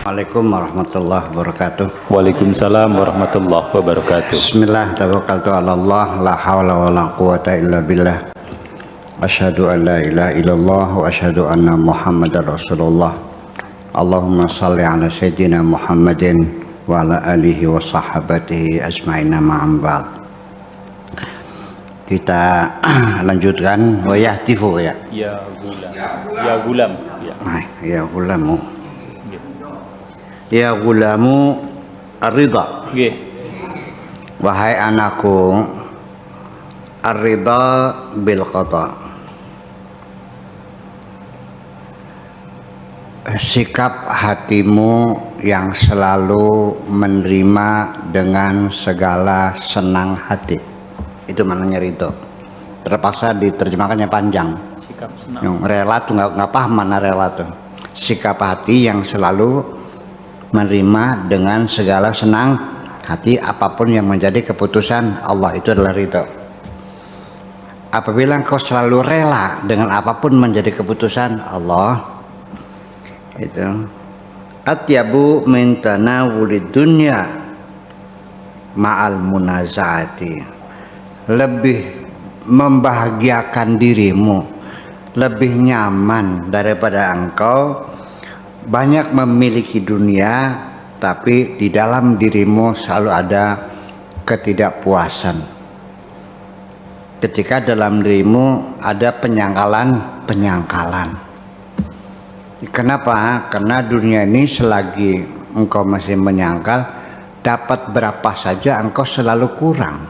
Assalamualaikum warahmatullahi wabarakatuh. Waalaikumsalam warahmatullahi wabarakatuh. Bismillah, tawakkaltu ala Allah, la hawla wa la quwata illa billah. Asyhadu an la ilaha illallah wa asyhadu anna Muhammadar Rasulullah. Allahumma salli ala sayyidina Muhammadin wa ala alihi wa sahabatihi ajma'in ma'am ba'd. Kita lanjutkan wa yahtifu ya. Ya gulam. Ya gulam. Ya. Ya gulamu. Ya gulamu ar-ridha. Nggih. Wahai anakku, ar-ridha bil qada. Sikap hatimu yang selalu menerima dengan segala senang hati. Itu maknanya ridha. Terpaksa diterjemahkannya panjang. Sikap senang. Yang rela tuh nggak paham mana rela tuh. Sikap hati yang selalu menerima dengan segala senang hati apapun yang menjadi keputusan Allah, itu adalah ridha. Apabila engkau selalu rela dengan apapun menjadi keputusan Allah, itu atyabu min tanawulid dunya ma'al munazaati, lebih membahagiakan dirimu, lebih nyaman daripada engkau banyak memiliki dunia, tapi di dalam dirimu selalu ada ketidakpuasan. Ketika dalam dirimu ada penyangkalan. Kenapa? Karena dunia ini selagi engkau masih menyangkal, dapat berapa saja engkau selalu kurang.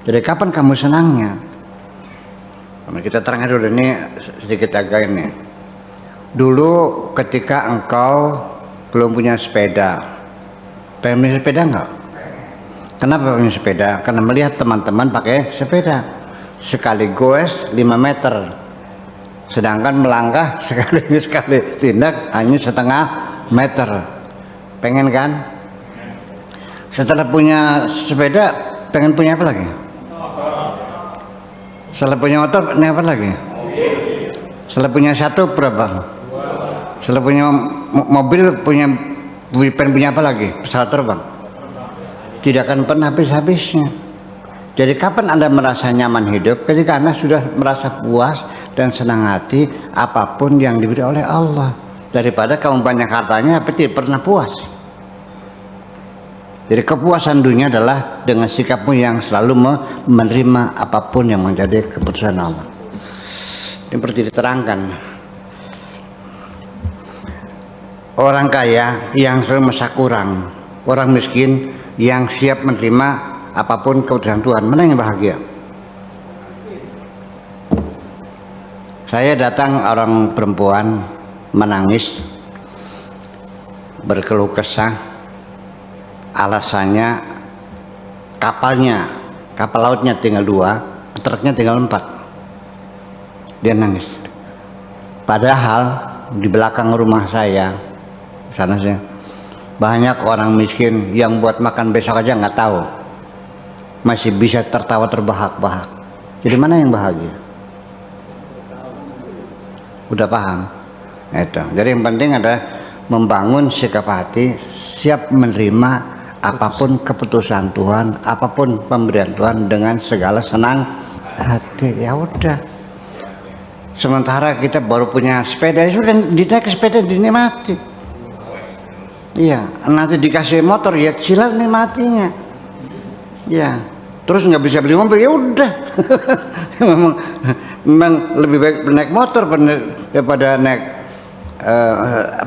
Jadi kapan kamu senangnya? Kita terangkan dulu ini sedikit agak ini. Dulu ketika engkau belum punya sepeda, pengen punya sepeda enggak? Kenapa punya sepeda? Karena melihat teman-teman pakai sepeda, sekali goes 5 meter, sedangkan melangkah sekali tindak hanya setengah meter. Pengen kan? Setelah punya sepeda, pengen punya apa lagi? Setelah punya motor, pengen apa lagi? Setelah punya satu berapa? Setelah punya mobil, pengen punya apa lagi? Pesawat terbang. Tidak akan pernah habis-habisnya. Jadi kapan Anda merasa nyaman hidup? Ketika Anda sudah merasa puas dan senang hati apapun yang diberi oleh Allah. Daripada kamu banyak hartanya tapi tidak pernah puas. Jadi kepuasan dunia adalah dengan sikapmu yang selalu menerima apapun yang menjadi keputusan Allah. Ini seperti diterangkan. Orang kaya yang selalu merasa kurang, orang miskin yang siap menerima apapun keputusan Tuhan. Mana yang bahagia? Saya datang orang perempuan menangis, berkeluh kesah, alasannya kapal lautnya tinggal 2, truknya tinggal 4. Dia nangis. Padahal di belakang rumah saya sana sih banyak orang miskin yang buat makan besok aja nggak tahu, masih bisa tertawa terbahak-bahak. Jadi mana yang bahagia? Udah paham? Itu. Jadi yang penting adalah membangun sikap hati siap menerima apapun keputusan Tuhan, apapun pemberian Tuhan dengan segala senang hati. Ya udah. Sementara kita baru punya sepeda, sudah dinaik sepeda dinikmati. Iya, nanti dikasih motor ya silakan nikmatinya. Ya, terus nggak bisa beli mobil ya udah. memang lebih baik naik motor daripada naik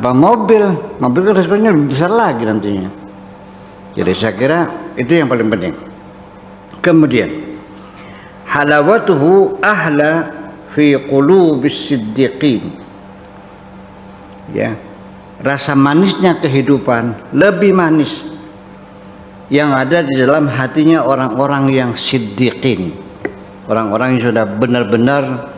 mobil. Mobil kan resikonya lebih besar lagi nantinya. Jadi saya kira itu yang paling penting. Kemudian halawatuhu ahla fi qulubis siddiqin. Ya, rasa manisnya kehidupan lebih manis yang ada di dalam hatinya orang-orang yang siddiqin, orang-orang yang sudah benar-benar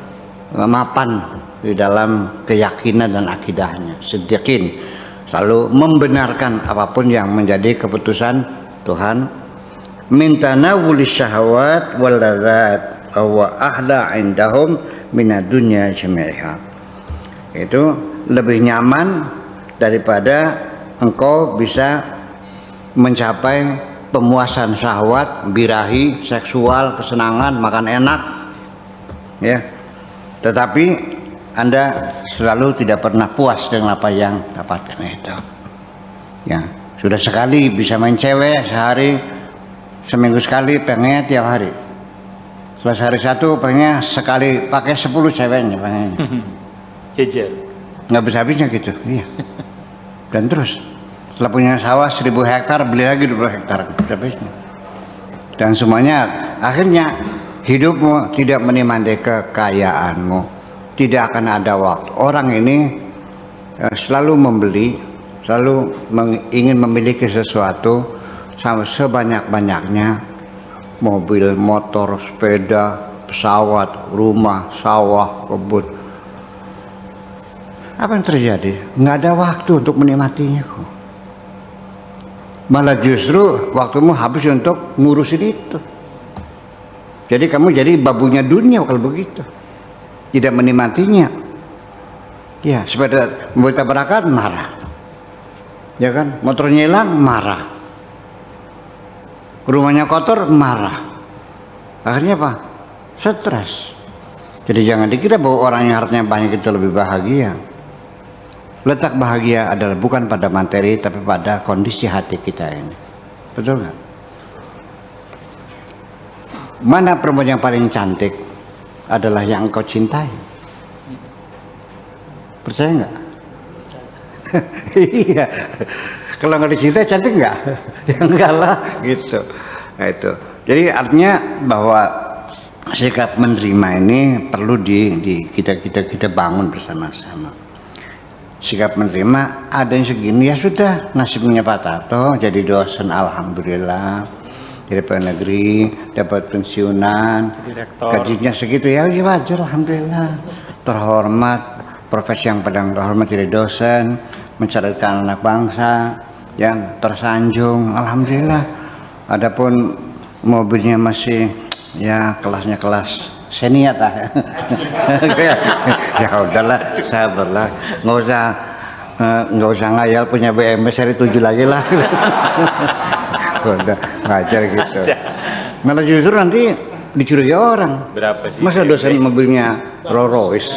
mapan di dalam keyakinan dan akidahnya. Siddiqin selalu membenarkan apapun yang menjadi keputusan Tuhan. Min tanawulis syahawat wal ladzat wa ahla indahum minad dunya jami'iha. Itu lebih nyaman daripada engkau bisa mencapai pemuasan syahwat, birahi, seksual, kesenangan, makan enak, ya. Tetapi Anda selalu tidak pernah puas dengan apa yang dapatkan itu. Ya, sudah sekali bisa main cewek sehari, seminggu sekali, pengennya tiap hari. Setelah sehari satu pengennya sekali pakai 10 ceweknya pengennya. Jejer. Nggak bisa habisnya gitu, iya. Dan terus setelah punya sawah 1000 hektar beli lagi 20 hektar habisnya. Dan semuanya akhirnya hidupmu tidak menikmati kekayaanmu, tidak akan ada waktu. Orang ini selalu membeli, selalu ingin memiliki sesuatu sama sebanyak-banyaknya, mobil, motor, sepeda, pesawat, rumah, sawah, kebun. Apa yang terjadi? Nggak ada waktu untuk menikmatinya kok. Malah justru waktumu habis untuk ngurusin itu. Jadi kamu jadi babunya dunia kalau begitu. Tidak menikmatinya. Ya, sepeda mobil tabrakan marah. Ya kan? Motornya hilang marah. Rumahnya kotor marah. Akhirnya apa? Stres. Jadi jangan dikira bahwa orang yang hartanya banyak itu lebih bahagia. Letak bahagia adalah bukan pada materi tapi pada kondisi hati kita ini. Betul nggak? Mana perempuan yang paling cantik adalah yang engkau cintai. Percaya nggak? Iya. Kalau nggak dicintai cantik nggak? Ya enggak lah gitu. Nah, itu. Jadi artinya bahwa sikap menerima ini perlu kita bangun bersama-sama. Sikap menerima ada yang segini ya sudah, nasibnya Pak Tato jadi dosen alhamdulillah, jadi pegawai negeri, dapat pensiunan, Direktor. gajinya segitu ya wajar alhamdulillah, terhormat, profesi yang paling terhormat jadi dosen, mencerdaskan anak bangsa, yang tersanjung alhamdulillah. Adapun mobilnya masih ya kelasnya kelas seniat lah. Ya udahlah, sabarlah, nggak usah ngayal punya BMW seri 7 lagi lah. Udah ngajar gitu. Malah justru nanti dicurigai orang. Berapa sih? Masa dosen mobilnya Rolls Royce?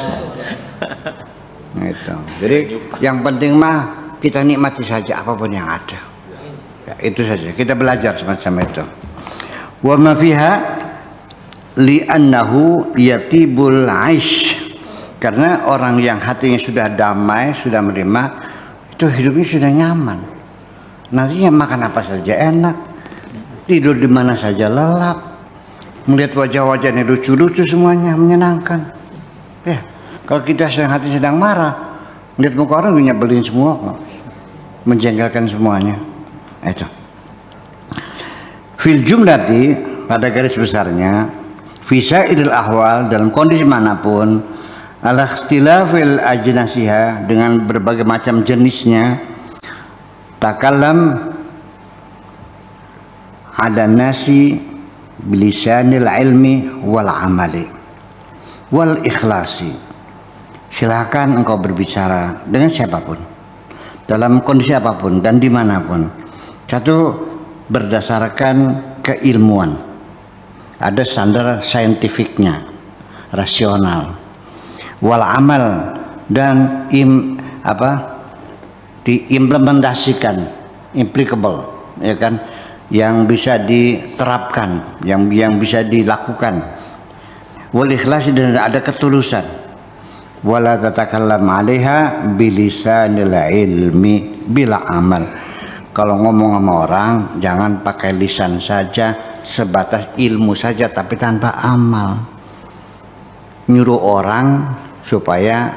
Gitu. Jadi yang penting mah kita nikmati saja apapun yang ada. Ya, itu saja. Kita belajar semacam itu. Wa ma fiha li'annahu yatibul aish, karena orang yang hatinya sudah damai, sudah menerima, itu hidupnya sudah nyaman. Nantinya makan apa saja enak, tidur di mana saja lelap, melihat wajah-wajahnya lucu-lucu semuanya menyenangkan. Ya, kalau kita hati sedang marah, melihat muka orang nyebelin semua kok, menjengkelkan semuanya. Itu. Fil jumlati, pada garis besarnya, Fisa idul ahwal, dalam kondisi manapun, ala ikhtilafil ajnasiha, dengan berbagai macam jenisnya, takallam ada nasi bilisanil ilmi wal amali wal ikhlasi. Silakan engkau berbicara dengan siapapun, dalam kondisi apapun dan dimanapun. Satu, berdasarkan keilmuan. Ada standar saintifiknya, rasional, wal amal, dan diimplementasikan, applicable, ya kan, yang bisa diterapkan, yang bisa dilakukan, wal ikhlas, dan ada ketulusan, wala tatakallam 'alaiha bilisanil ilmi bila amal. Kalau ngomong sama orang jangan pakai lisan saja, sebatas ilmu saja tapi tanpa amal. Nyuruh orang supaya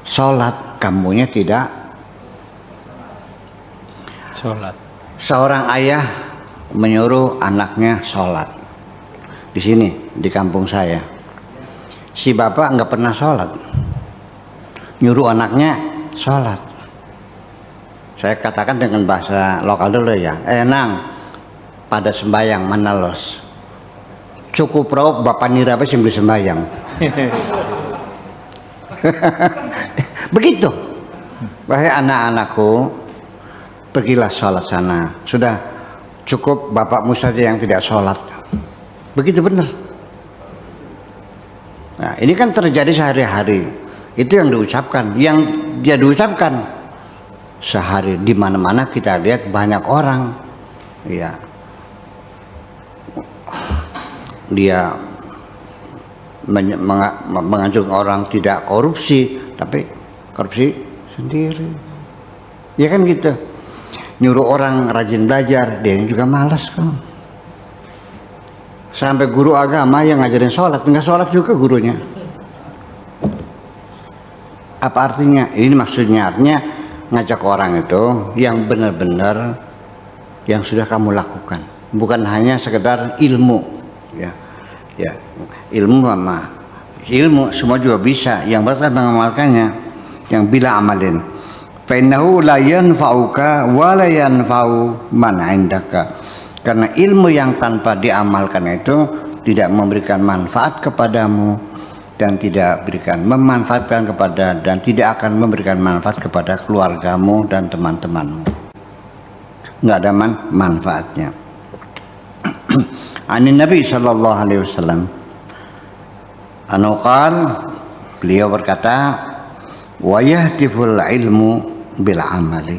sholat, kamunya tidak Sholat. Seorang ayah menyuruh anaknya sholat. Di sini, di kampung saya, si bapak nggak pernah sholat, nyuruh anaknya sholat. Saya katakan dengan bahasa lokal dulu ya, nang, pada sembayang mana los? Cukup raup bapak nira apa sih beli sembayang? Begitu. wahai anak-anakku, pergilah sholat sana. Sudah cukup bapakmu saja yang tidak sholat. Begitu benar. Nah, ini kan terjadi sehari-hari. Itu yang diucapkan. Yang dia diucapkan sehari, di mana-mana kita lihat banyak orang, ya, dia menganjurkan orang tidak korupsi, tapi korupsi sendiri. Ya kan gitu. Nyuruh orang rajin belajar, dia juga malas kan. Sampai guru agama yang ngajarin sholat, nggak sholat juga gurunya. Apa artinya? Ini maksudnya artinya ngajak orang itu yang benar-benar yang sudah kamu lakukan, bukan hanya sekedar ilmu, ya, ya, ilmu semua juga bisa. Yang berkata mengamalkannya, yang bila amalin. Fainahu la yanfa'uka wa la yanfa'u man 'indaka. Karena ilmu yang tanpa diamalkan itu tidak memberikan manfaat kepadamu dan tidak memanfaatkan kepada dan tidak akan memberikan manfaat kepada keluargamu dan teman-temanmu. Enggak ada manfaatnya. Anin Nabi sallallahu alaihi wasallam anqal, beliau berkata, wa yahtiful ilmu bil amali.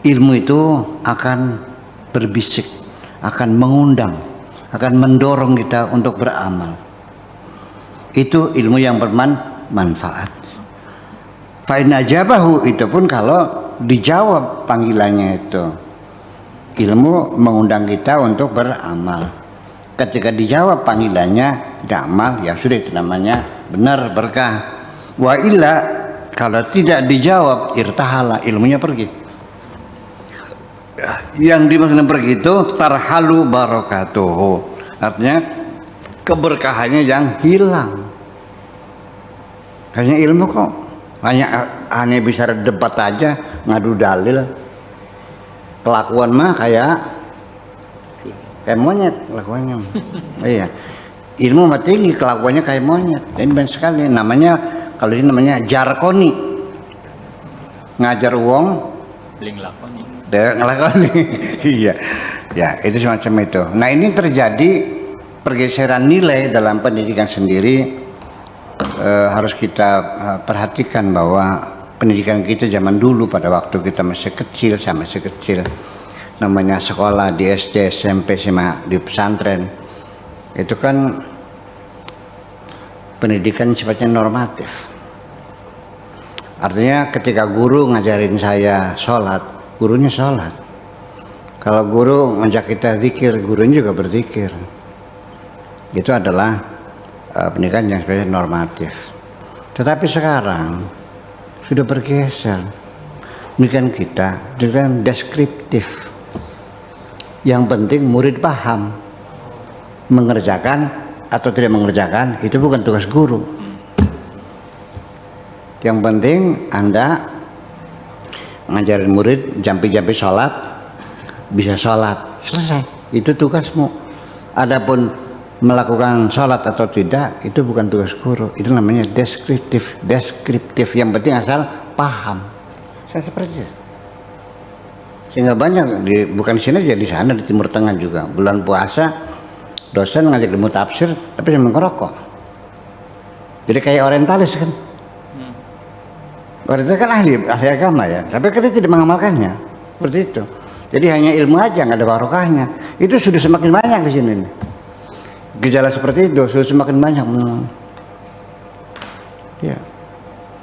Ilmu itu akan berbisik, akan mengundang, akan mendorong kita untuk beramal. Itu ilmu yang bermanfaat. Fa in ajabahu, itu pun kalau dijawab panggilannya itu. Ilmu mengundang kita untuk beramal. Ketika dijawab panggilannya tidak amal, ya sudah, itu namanya benar, berkah. Wa illa, kalau tidak dijawab, irtahala, ilmunya pergi. Yang dimaksud pergi itu tarhalu barakatuhu, artinya keberkahannya yang hilang. Hanya ilmu kok hanya bisa debat aja, ngadu dalil. Kelakuan mah kayak monyet kelakuannya. Iya, ilmu mah tinggi, kelakuannya kayak monyet. Ini banyak sekali. Namanya, kalau ini namanya jarkoni, ngajar uang Bling lakoni. ngelakoni. Iya, ya, itu semacam itu. Nah, ini terjadi pergeseran nilai dalam pendidikan sendiri. Harus kita perhatikan bahwa pendidikan kita zaman dulu, pada waktu kita masih kecil, namanya sekolah di SD, SMP, SMA, di pesantren, itu kan pendidikan sifatnya normatif. Artinya ketika guru ngajarin saya sholat, gurunya sholat. Kalau guru ngajak kita zikir, gurunya juga berzikir. Itu adalah pendidikan yang sifatnya normatif. Tetapi sekarang sudah bergeser. Pendidikan kita dengan deskriptif. Yang penting murid paham. Mengerjakan atau tidak mengerjakan itu bukan tugas guru. Yang penting Anda ngajarin murid jampi-jampi sholat, bisa sholat, selesai. Itu tugasmu. Adapun melakukan sholat atau tidak, itu bukan tugas guru. Itu namanya deskriptif. Yang penting asal paham. Saya seperti itu. Sehingga banyak bukan di sini aja, di sana, di Timur Tengah juga. Bulan puasa dosen ngajak ilmu tafsir tapi sambil ngerokok. Jadi kayak orientalis kan. Orientalis kan ahli agama ya, tapi kita tidak mengamalkannya. Seperti itu. Jadi hanya ilmu aja, nggak ada barokahnya. Itu sudah semakin banyak di sini. Gejala seperti itu sudah semakin banyak. Ya.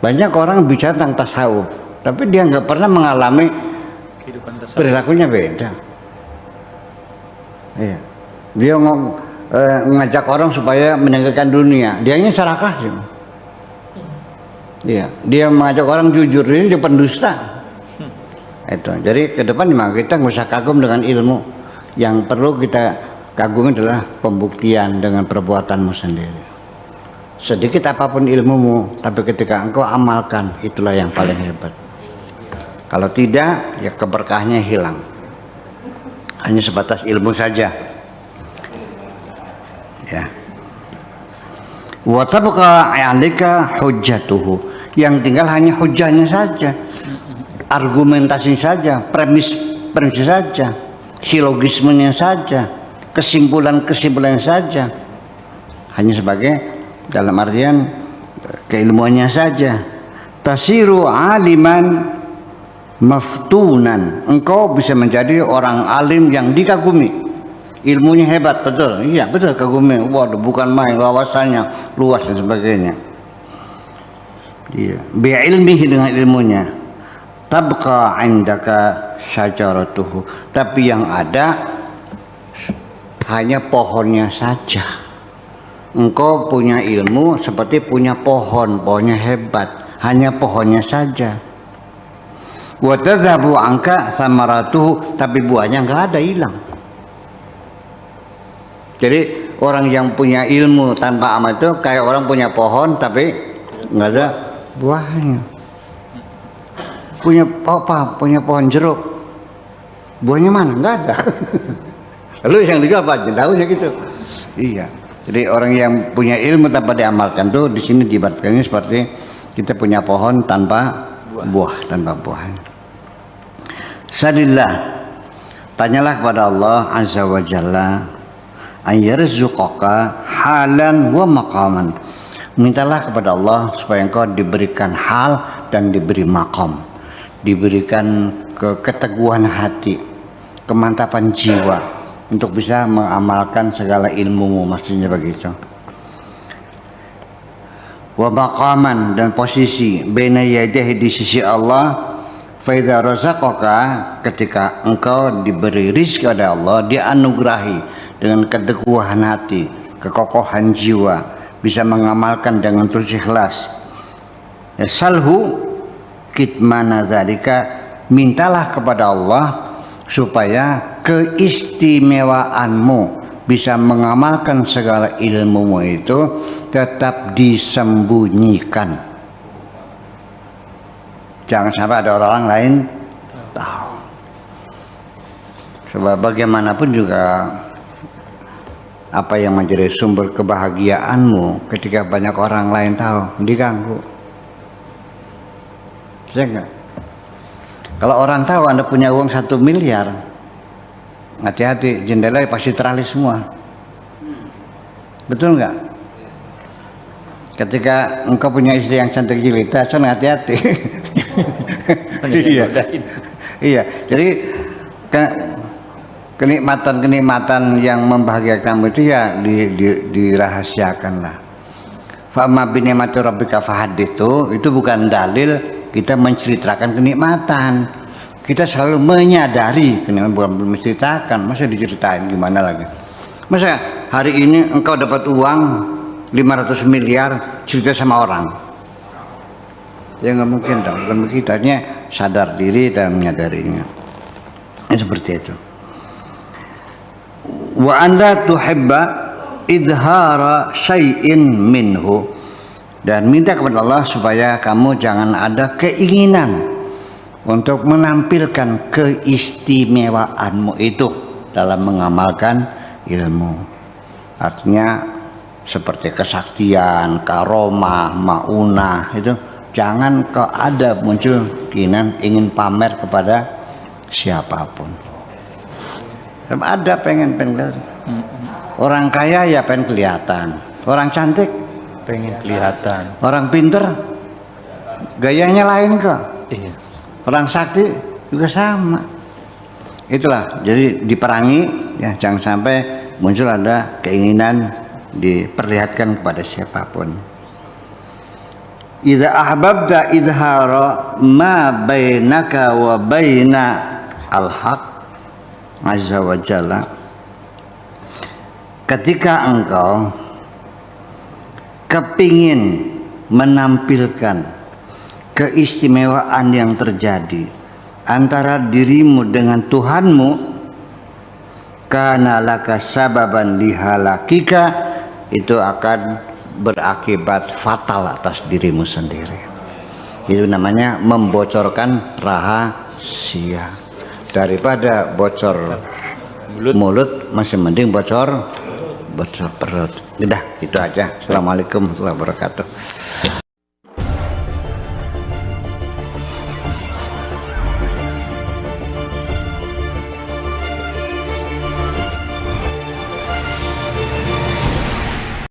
Banyak orang bicara tentang tasawuf, tapi dia nggak pernah mengalami perilakunya beda. Iya. Dia ngajak orang supaya meninggalkan dunia, dia ini serakah sih. Iya. Dia mengajak orang jujur, ini dia pendusta. Itu. Jadi ke depan memang kita nggak usah kagum dengan ilmu. Yang perlu kita kagumi adalah pembuktian dengan perbuatanmu sendiri. Sedikit apapun ilmumu, tapi ketika engkau amalkan, itulah yang paling hebat. Kalau tidak, ya keberkahnya hilang. Hanya sebatas ilmu saja. Ya. Wa tabqa 'alaika hujjatuhu. Yang tinggal hanya hujahnya saja, argumentasi saja, premis saja, silogismenya saja, kesimpulan saja. Hanya sebagai dalam artian keilmuannya saja. Tasiru aliman maftunan. Engkau bisa menjadi orang alim yang dikagumi. Ilmunya hebat, betul. Iya, betul, kagumi. Waduh, bukan main, wawasannya luas dan sebagainya. Iya, bi'ilmihi, dengan ilmunya. Tabqa 'indaka syajaratuhu. Tapi yang ada hanya pohonnya saja. Engkau punya ilmu seperti punya pohon, pohonnya hebat, hanya pohonnya saja. Wa tadhabu anka samaratuhu, tapi buahnya enggak ada, hilang. Jadi orang yang punya ilmu tanpa amal itu kayak orang punya pohon tapi enggak ada buahnya. Punya apa? Punya pohon jeruk. Buahnya mana? Enggak ada. Lalu yang itu apa? Daunnya gitu. Iya. Jadi orang yang punya ilmu tanpa diamalkan tuh di sini diibaratkannya seperti kita punya pohon tanpa buah, tanpa buah. Salillah, tanyalah kepada Allah Azza wa Jalla, an yarzuqaka halan wa maqaman. Mintalah kepada Allah supaya engkau diberikan hal dan diberi maqam, diberikan keteguhan hati, kemantapan jiwa untuk bisa mengamalkan segala ilmumu, maksudnya begitu. Wa maqaman, dan posisi baina yadayhi, di sisi Allah. Fa idza razaqaka, ketika engkau diberi rizki oleh Allah, dianugerahi dengan keteguhan hati, kekokohan jiwa, bisa mengamalkan dengan tulus ikhlas. Ya, salhu kitmana dzalika, mintalah kepada Allah supaya keistimewaanmu bisa mengamalkan segala ilmumu itu tetap disembunyikan. Jangan sampai ada orang lain tahu. Sebab bagaimanapun juga apa yang menjadi sumber kebahagiaanmu ketika banyak orang lain tahu, diganggu. Saya enggak. Kalau orang tahu Anda punya uang 1 miliar, hati-hati, jendela pasti teralis semua. Betul nggak? Ketika engkau punya istri yang cantik jelita, hati-hati. Iya. Iya. Jadi kenikmatan yang membahagiakan kamu itu ya dirahasiakanlah. Fa'amma bi ni'mati rabbika fahadits, itu bukan dalil kita menceritakan kenikmatan. Kita selalu menyadari kenikmatan, bukan menceritakan. Masa diceritain gimana lagi? Masa hari ini engkau dapat uang 500 miliar cerita sama orang? Ya nggak mungkin dong. Bukan begitu. Artinya sadar diri dan menyadarinya. Seperti itu. Wa anda tuhibba idhara syai'in minhu, dan minta kepada Allah supaya kamu jangan ada keinginan untuk menampilkan keistimewaanmu itu dalam mengamalkan ilmu. Artinya seperti kesaktian, karomah, maunah, itu jangan kau ada muncul keinginan ingin pamer kepada siapapun. Ada pengen orang kaya ya pengen kelihatan, orang cantik pengen kelihatan, orang pinter gayanya lain kok. iya. Orang sakti juga sama. Itulah, jadi diperangi ya, jangan sampai muncul ada keinginan diperlihatkan kepada siapapun. Idza ahbabta idhara ma bainaka wa baina al-haq azza wa jalla, ketika engkau kepingin menampilkan keistimewaan yang terjadi antara dirimu dengan Tuhanmu, kana laka sababan lihalakika, itu akan berakibat fatal atas dirimu sendiri. Itu namanya membocorkan rahasia. Daripada bocor mulut masih mending bocor perut. Udah, itu aja. Assalamualaikum warahmatullahi wabarakatuh.